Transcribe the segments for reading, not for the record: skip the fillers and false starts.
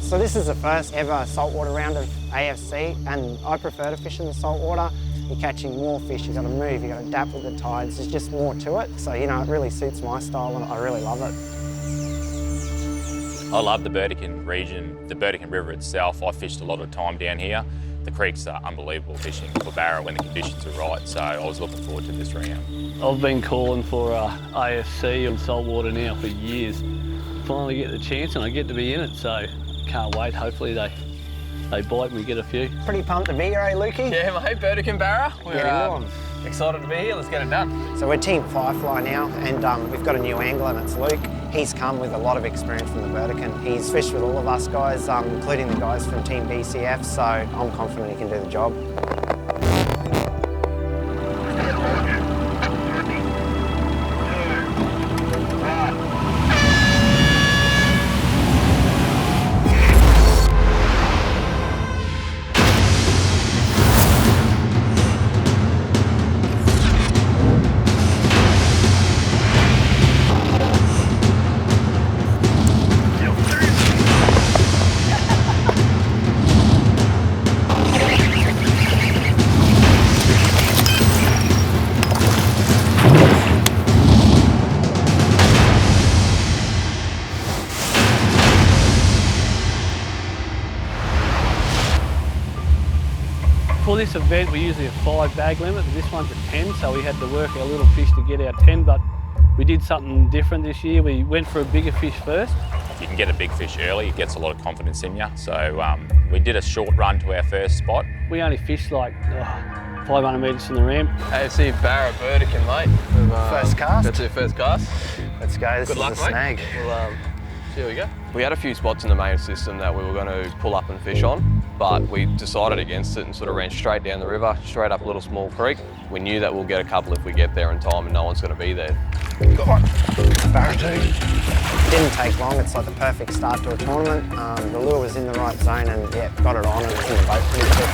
So this is the first ever saltwater round of AFC, and I prefer to fish in the saltwater. You're catching more fish, you've got to move, you've got to adapt with the tides, there's just more to it. So, you know, it really suits my style and I really love it. I love the Burdekin region, the Burdekin River itself. I fished a lot of time down here. The creeks are unbelievable fishing for Barra when the conditions are right, so I was looking forward to this round. I've been calling for AFC and saltwater now for years. Finally get the chance and I get to be in it, so can't wait. Hopefully they bite and we get a few. Pretty pumped to be here, eh, Lukey? Yeah, mate, Burdekin Barra. We're excited to be here. Let's get it done. So we're Team Firefly now, and we've got a new angler, and it's Luke. He's come with a lot of experience from the Burdekin. He's fished with all of us guys, including the guys from Team BCF, so I'm confident he can do the job. For this event, we usually have 5 bag limit, but this one's a 10, so we had to work our little fish to get our 10, but we did something different this year. We went for a bigger fish first. You can get a big fish early, it gets a lot of confidence in you. So we did a short run to our first spot. We only fished like 500 metres from the ramp. AFC Barra Burdekin, mate. First cast. That's our first cast. Let's go, this Good is luck, the snag. Mate. We'll see how we go. We had a few spots in the main system that we were going to pull up and fish on, but we decided against it and sort of ran straight down the river, straight up a little small creek. We knew that we'll get a couple if we get there in time and no one's going to be there. Got one. Barra 2. Didn't take long, it's like the perfect start to a tournament. The lure was in the right zone and yeah, got it on and it's in the boat pretty quick.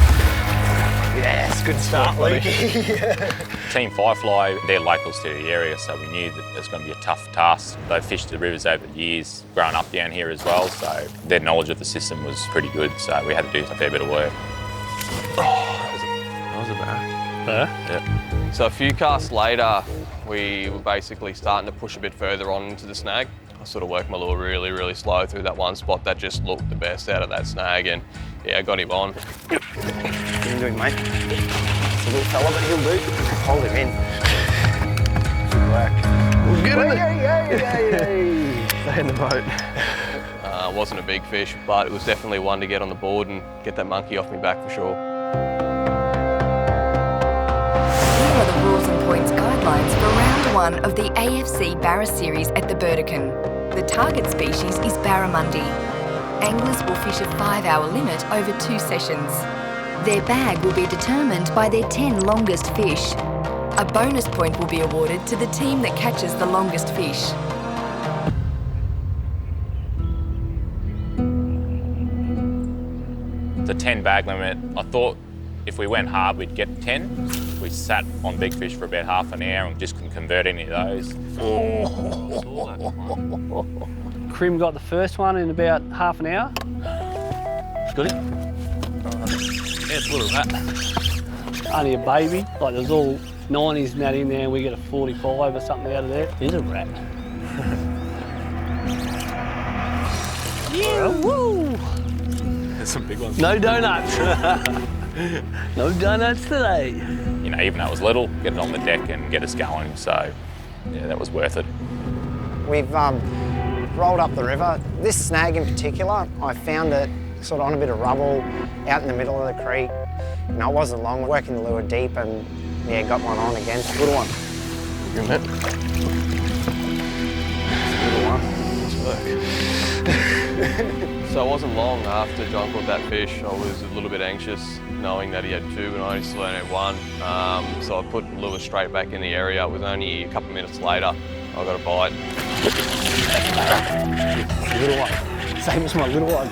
Yes, good start, Lukey. Team Firefly, they're locals to the area, so we knew that it was going to be a tough task. They've fished the rivers over the years, grown up down here as well, so their knowledge of the system was pretty good, so we had to do a fair bit of work. That was a Barra. Yeah. So a few casts later, we were basically starting to push a bit further on into the snag. I sort of worked my lure really, really slow through that one spot that just looked the best out of that snag, and yeah, I got him on. What are you doing, mate? It's a little fella, but he'll do. Hold him in. Good work. We'll get him. Stay in the boat. It wasn't a big fish, but it was definitely one to get on the board and get that monkey off me back for sure. Here are the rules and points guidelines for round 1 of the AFC Barra series at the Burdekin. The target species is barramundi. Anglers will fish a 5-hour limit over 2 sessions. Their bag will be determined by their 10 longest fish. A bonus point will be awarded to the team that catches the longest fish. The 10 bag limit, I thought if we went hard we'd get 10. We sat on big fish for about half an hour and just couldn't convert any of those. Karim got the first one in about half an hour. Got it? Yeah, it's a little rat. Only a baby, like there's all 90s and that in there and we get a 45 or something out of there. Here's a rat. Yeah, woo! There's some big ones. No donuts. No donuts today. You know, even though it was little, get it on the deck and get us going, so yeah, that was worth it. We've rolled up the river. This snag in particular, I found it sort of on a bit of rubble out in the middle of the creek. You know, it wasn't long, working the lure deep and yeah, got one on again. Good one. Good man. Good one. So it wasn't long after John caught that fish, I was a little bit anxious knowing that he had 2 and I only had 1. So I put the lure straight back in the area. It was only a couple of minutes later I got a bite. Little one. Same as my little one.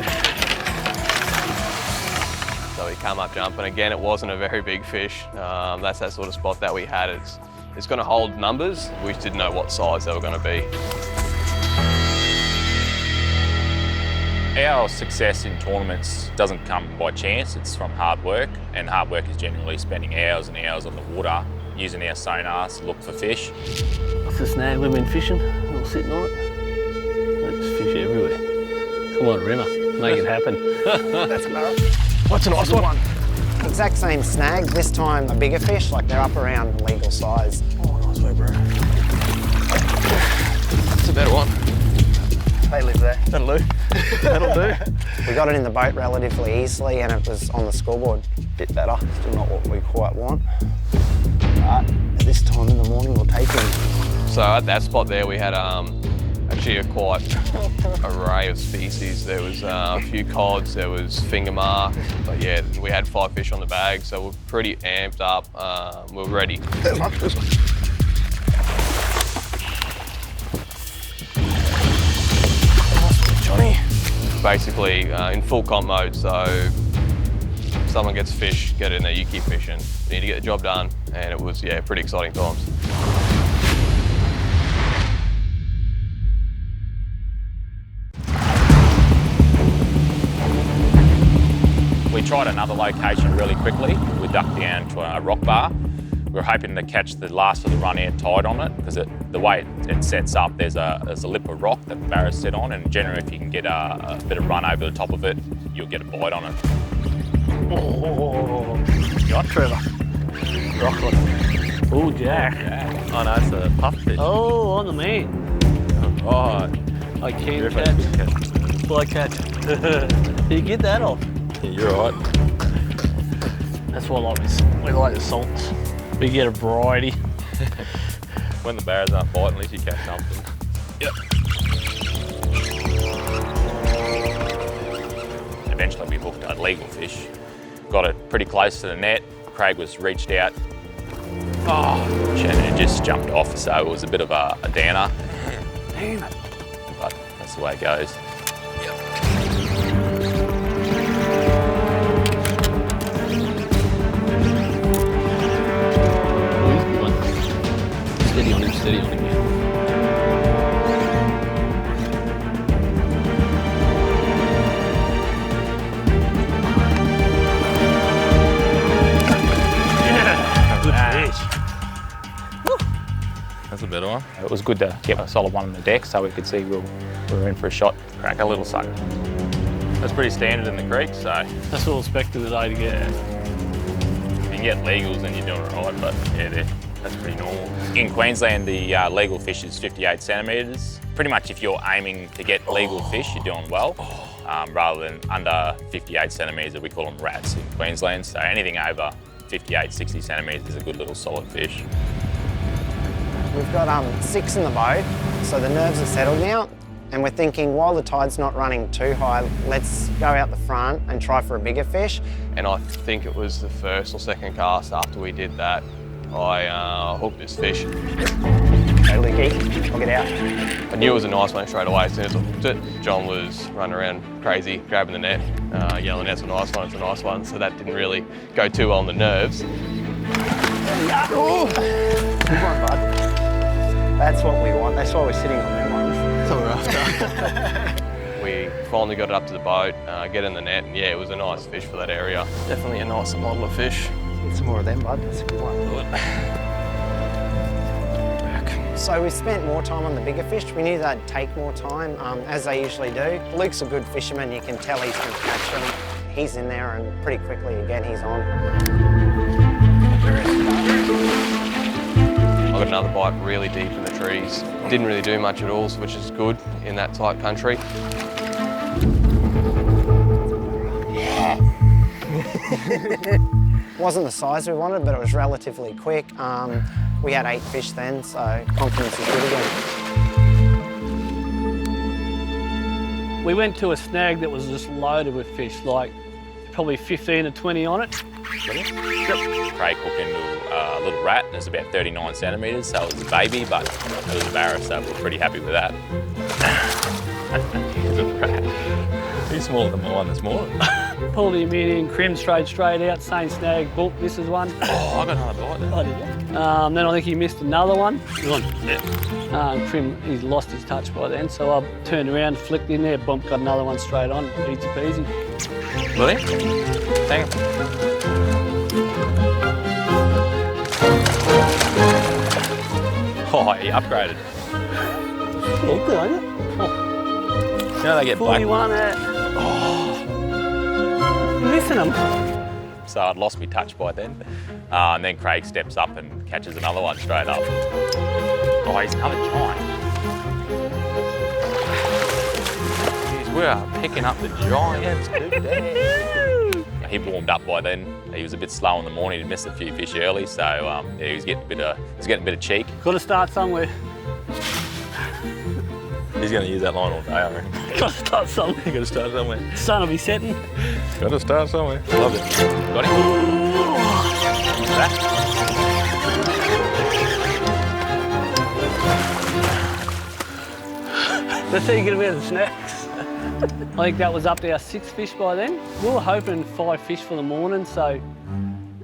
So he came up jumping. Again, it wasn't a very big fish. That's that sort of spot that we had. It's going to hold numbers. We just didn't know what size they were going to be. Our success in tournaments doesn't come by chance, it's from hard work, and hard work is generally spending hours and hours on the water, using our sonars to look for fish. It's a snag we've been fishing, all sitting on it. There's fish everywhere. Come on, Rimmer, make it happen. That's Barra. What's a nice one? Exact same snag, this time a bigger fish, like they're up around legal size. Oh, nice one, bro. It's a better one. They live there. That'll do. That'll do. We got it in the boat relatively easily and it was on the scoreboard. Bit better, still not what we quite want. But at this time in the morning we'll take him. So at that spot there we had actually a quite array of species. There was a few cods, there was finger mark, but yeah, we had 5 fish on the bag, so we're pretty amped up. We're ready. Johnny. Basically in full comp mode, so if someone gets a fish, get in there, you keep fishing. You need to get the job done, and it was, yeah, pretty exciting times. We tried another location really quickly. We ducked down to a rock bar. We were hoping to catch the last of the run air tide on it, because the way it sets up, there's a lip of rock that the Barra's set on, and generally if you can get a bit of run over the top of it, you'll get a bite on it. Oh, got Trevor. Rock on. Oh, Jack. Yeah. Oh no, it's a pufferfish. Oh, on the man. Oh, I can catch. Fly catch. You get that off. yeah, you're right. That's why we like the salts. We get a variety. When the Barras aren't biting, at least you catch something. Yep. Eventually we hooked a legal fish. Got it pretty close to the net. Craig was reached out. Oh, and it just jumped off, so it was a bit of a downer. Damn it. But that's the way it goes. Steady on him, steady on him. Good fish. That's a better one. It was good to get a solid one on the deck so we could see we were in for a shot. Crack a little sucker. That's pretty standard in the creek, so That's what I was expecting today to get. if you can get legals then you're doing it right, but yeah, that's pretty normal. In Queensland, the legal fish is 58 centimetres. Pretty much if you're aiming to get legal fish, you're doing well. Rather than under 58 centimetres, we call them rats in Queensland. So anything over 58, 60 centimetres is a good little solid fish. We've got 6 in the boat, so the nerves are settled now. And we're thinking, while the tide's not running too high, let's go out the front and try for a bigger fish. And I think it was the first or second cast after we did that, I hooked this fish. Totally geek, I'll get out. I knew it was a nice one straight away as soon as I hooked it. John was running around crazy, grabbing the net, yelling, "It's a nice one, it's a nice one." So that didn't really go too well on the nerves. Oh. Good one, bud. That's what we want, that's why we're sitting on them ones. That's what we're after. We finally got it up to the boat, get in the net, and yeah, it was a nice fish for that area. Definitely a nicer model of fish. Get some more of them, bud, that's a good one. So we spent more time on the bigger fish. We knew they'd take more time, as they usually do. Luke's a good fisherman, you can tell he's going to catch them. He's in there and pretty quickly again he's on. I got another bite really deep in the trees. Didn't really do much at all, which is good in that tight country. Yeah. Wasn't the size we wanted, but it was relatively quick. We had 8 fish then, so confidence is good again. We went to a snag that was just loaded with fish, like probably 15 or 20 on it. Craig hooked into a little rat. It was about 39 centimetres, so it was a baby, but it was a Barra, so we're pretty happy with that. Good rat. He's smaller than the one that's smaller. Pulled him in, Karim straight out, same snag, book, this is one. Oh, I got another bite there. Oh, did you? Then I think he missed another one. Karim, he's lost his touch by then, so I turned around, flicked in there, bump, got another one straight on, easy peasy. Really? Thank you. Oh, he upgraded. Yeah, good on you. You know they get black. 41 out. Oh, you're missing them. So I'd lost my touch by then. And then Craig steps up and catches another one straight up. Oh, he's another giant. Jeez, we are picking up the giants today. He warmed up by then. He was a bit slow in the morning. He'd missed a few fish early, so yeah, he was getting a bit of cheek. Got to start somewhere. He's going to use that line all day, I reckon. Got to start somewhere. You got to start somewhere. Sun will be setting. Got to start somewhere. Love it. Got him. That. Let's see you get a bit of the snacks. I think that was up to our 6 fish by then. We were hoping 5 fish for the morning, so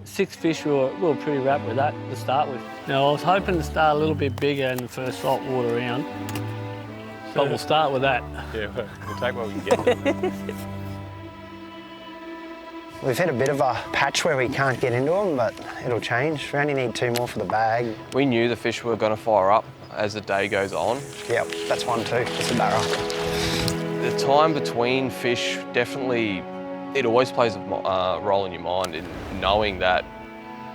6 fish, we were pretty wrapped with that to start with. Now, I was hoping to start a little bit bigger in the first saltwater round, but we'll start with that. Yeah, we'll take what we can get. We've hit a bit of a patch where we can't get into them, but it'll change. We only need 2 more for the bag. We knew the fish were going to fire up as the day goes on. Yep, that's one too. It's a barra. The time between fish definitely, it always plays a role in your mind in knowing that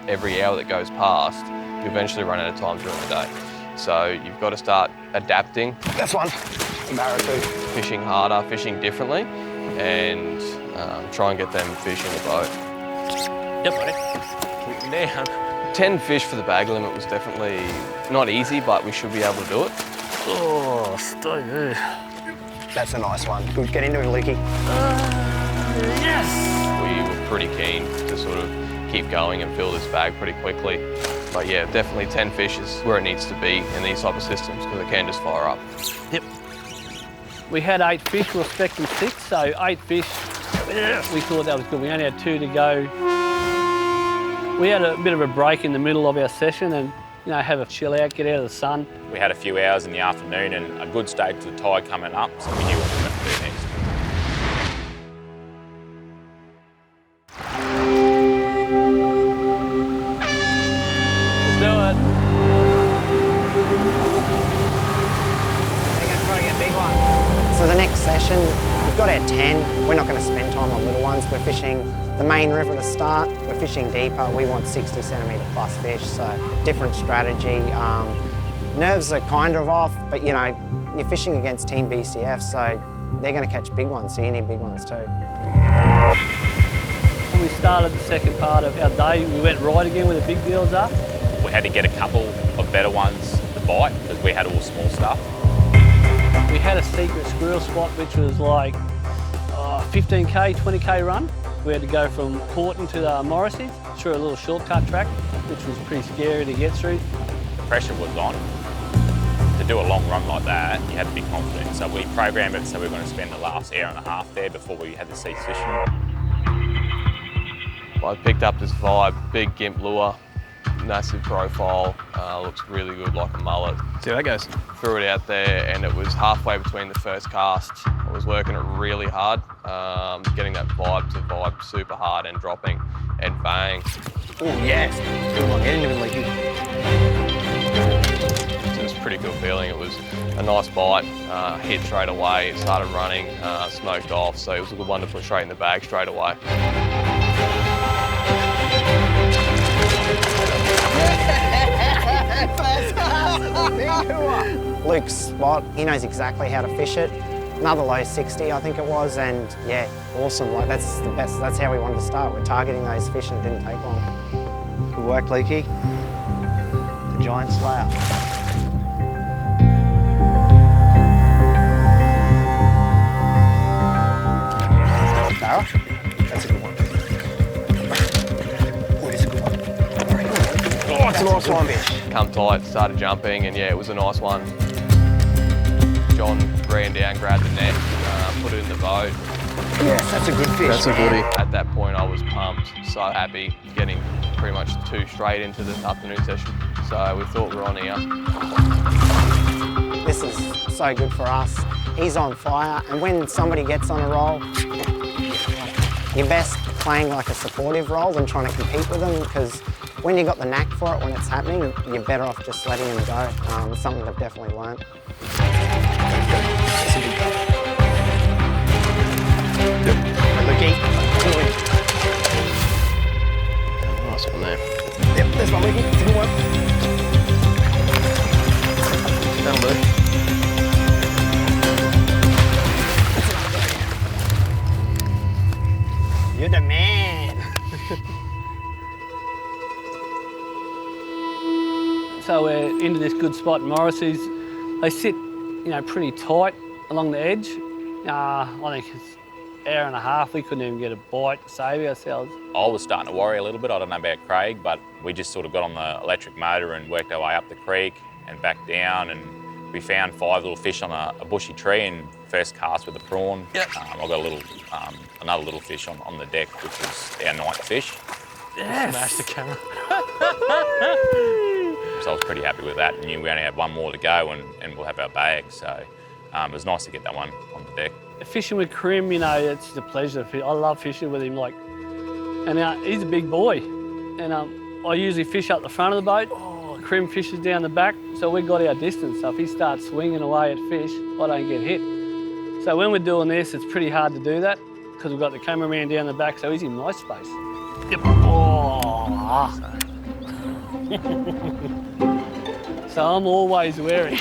every hour that goes past, you eventually run out of time during the day. So you've got to start adapting. That's one. A barra too. Fishing harder, fishing differently, and try and get them fish in the boat. Yep, buddy. Keep them down. 10 fish for the bag limit was definitely not easy, but we should be able to do it. Oh, stay there. That's a nice one. Good, get into it, Licky. Yes! We were pretty keen to sort of keep going and fill this bag pretty quickly. But yeah, definitely 10 fish is where it needs to be in these type of systems because it can just fire up. Yep. We had 8 fish, we were expecting 6, so 8 fish. We thought that was good. We only had 2 to go. We had a bit of a break in the middle of our session and have a chill out, get out of the sun. We had a few hours in the afternoon and a good stage to the tide coming up, so we knew what we were going to do next. Let's do it. They're going to try to get a big one. So the next session, we've got our 10. We're not going to spend time on little ones. We're fishing the main river to start. We're fishing deeper. We want 60 centimetre plus fish, so different strategy. Nerves are kind of off, but you're fishing against Team BCF, so they're going to catch big ones, so you need big ones too. When we started the second part of our day, we went right again where the big deals are. We had to get a couple of better ones to bite because we had all small stuff. We had a secret squirrel spot which was like 15k, 20k run. We had to go from Porton to the Morrissey through a little shortcut track, which was pretty scary to get through. The pressure was on. To do a long run like that, you had to be confident. So we programmed it so we were going to spend the last hour and a half there before we had to cease fishing. I picked up this vibe, big gimp lure, massive profile, looks really good like a mullet. See how that goes. Threw it out there and it was halfway between the first cast. I was working it really hard, getting that vibe to vibe super hard and dropping and bang. Oh yes, good one, get into it, Licky. It was a pretty good feeling. It was a nice bite, hit straight away, it started running, smoked off, so it was a good one to put straight in the bag straight away. Luke's spot, he knows exactly how to fish it. Another low 60, I think it was, and yeah, awesome. Like that's the best. That's how we wanted to start. We're targeting those fish, and it didn't take long. Good work, Leaky. The giant slayer. Barra. That's a good one. Oh, it's a good one. Oh, it's a nice one, fish. Come tight, started jumping, and yeah, it was a nice one. John ran down, grabbed the net, put it in the boat. Yes, that's a good fish. That's a goodie. At that point, I was pumped, so happy, getting pretty much 2 straight into the afternoon session. So we thought we were on here. This is so good for us. He's on fire, and when somebody gets on a roll, you're best playing like a supportive role than trying to compete with them, because when you got the knack for it, when it's happening, you're better off just letting them go. It's something I've definitely learned. Nice one there. Yep, there's one, Ricky. It's a good one. That'll do. You're the man. So we're into this good spot in Morrissey's. They sit, pretty tight along the edge. I think it's an hour and a half. We couldn't even get a bite to save ourselves. I was starting to worry a little bit. I don't know about Craig, but we just sort of got on the electric motor and worked our way up the creek and back down, and we found 5 little fish on a bushy tree, and first cast with a prawn. Yep. I got a little, another little fish on the deck, which was our night fish. Yes. Smash the camera. So I was pretty happy with that. Knew we only had one more to go and we'll have our bag. So it was nice to get that one on the deck. Fishing with Karim, it's just a pleasure. I love fishing with him, and he's a big boy. And I usually fish up the front of the boat. Karim fishes down the back, so we got our distance. So if he starts swinging away at fish, I don't get hit. So when we're doing this, it's pretty hard to do that because we've got the cameraman down the back, so he's in my space. Yep. Oh. So I'm always wary.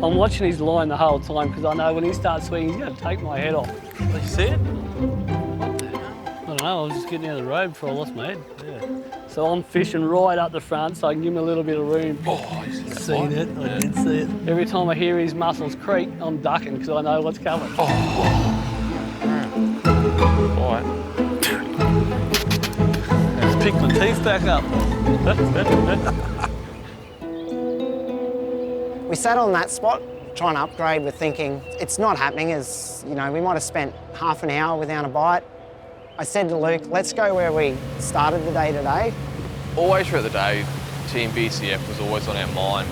I'm watching his line the whole time because I know when he starts swinging, he's going to take my head off. You see it? I don't know, I was just getting out of the road before I lost my head. Yeah. So I'm fishing right up the front so I can give him a little bit of room. Oh, you seen it? I did see it. Every time I hear his muscles creak, I'm ducking because I know what's coming. All right. Let's pick my teeth back up. We sat on that spot trying to upgrade with thinking it's not happening, as we might have spent half an hour without a bite. I said to Luke, let's go where we started the day today. Always throughout the day, Team BCF was always on our mind.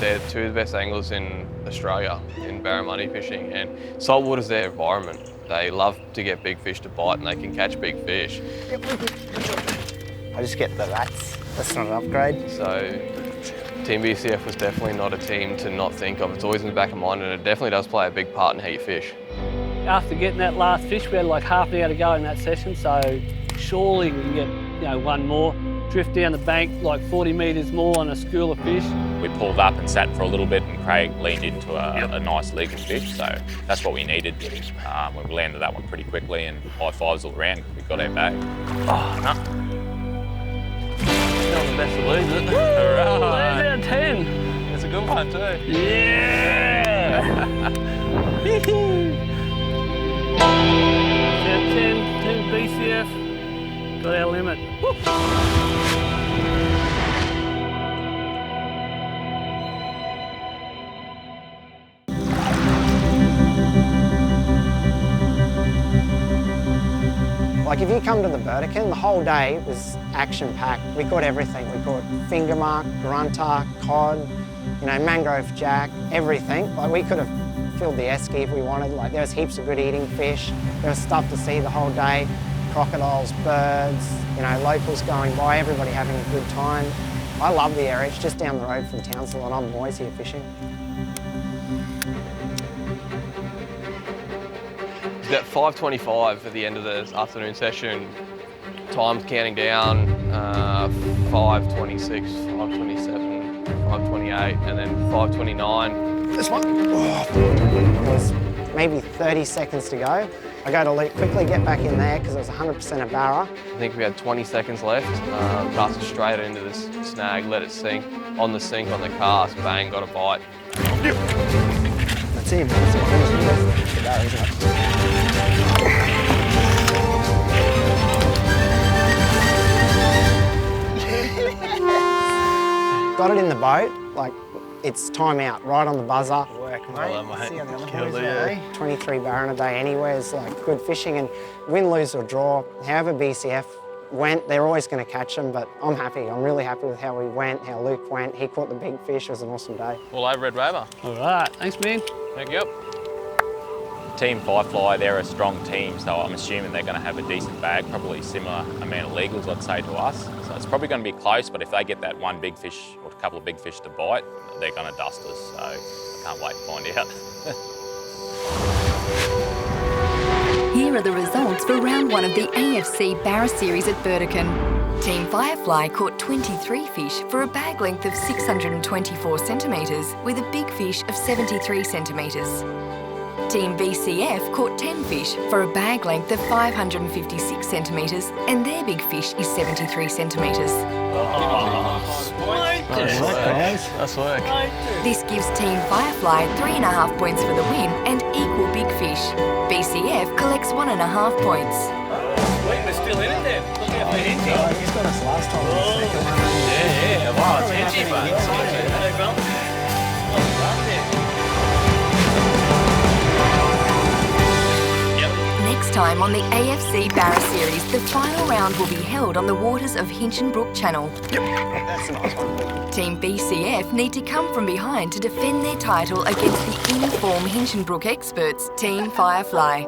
They're 2 of the best anglers in Australia in barramundi fishing, and saltwater's their environment. They love to get big fish to bite, and they can catch big fish. I just get the rats. That's not an upgrade. So Team BCF was definitely not a team to not think of. It's always in the back of mind, and it definitely does play a big part in how you fish. After getting that last fish, we had like half an hour to go in that session, so surely we can get one more. Drift down the bank like 40 metres more on a school of fish. We pulled up and sat for a little bit, and Craig leaned into a nice legal fish, so that's what we needed. We landed that one pretty quickly, and high fives all around because we got our bag. Oh, no. Not the best to lose it. Land out 10. It's a good one too. Yeah! Out 10, Team BCF, got our limit. Like if you come to the Burdekin, the whole day was action-packed. We caught everything. We caught finger mark, grunter, cod, mangrove jack, everything. Like we could have filled the esky if we wanted. Like there was heaps of good eating fish. There was stuff to see the whole day. Crocodiles, birds, locals going by, everybody having a good time. I love the area. It's just down the road from Townsville, and I'm always here fishing. It's about 5:25 at the end of the afternoon session. Time's counting down, 5:26, 5:27, 5:28, and then 5:29. This one. It was maybe 30 seconds to go. I go to Luke, quickly get back in there because it was 100% a Barra. I think we had 20 seconds left. Cast it straight into this snag, let it sink. On the sink, on the cast, bang, got a bite. That's him. That's the best today, isn't it? Got it in the boat, like it's time out, right on the buzzer. work, mate. Well done, mate. See how the other Killed boys it, are, yeah. eh? 23 Barra a day anywhere is like good fishing, and win, lose or draw, however BCF went, they're always going to catch them, but I'm happy. I'm really happy with how we went, how Luke went. He caught the big fish. It was an awesome day. All over Red Rover. All right, thanks, man. Thank you. Team Firefly, they're a strong team, so I'm assuming they're going to have a decent bag, probably similar amount of legals, I'd say, to us. So it's probably going to be close, but if they get that one big fish or a couple of big fish to bite, they're going to dust us. So I can't wait to find out. Here are the results for round 1 of the AFC Barra series at Burdekin. Team Firefly caught 23 fish for a bag length of 624 centimetres with a big fish of 73 centimetres. Team BCF caught 10 fish for a bag length of 556 centimetres and their big fish is 73 centimetres. Nice work, guys. Nice work. This gives Team Firefly 3.5 points for the win and equal big fish. BCF collects 1.5 points. Wait, we're still in it then. Look out for Henty. Oh, he's got us last time. Yeah. Wow, it's Henty, mate. Next time on the AFC Barra series, the final round will be held on the waters of Hinchinbrook Channel. That's a nice one. Team BCF need to come from behind to defend their title against the in-form Hinchinbrook experts, Team Firefly.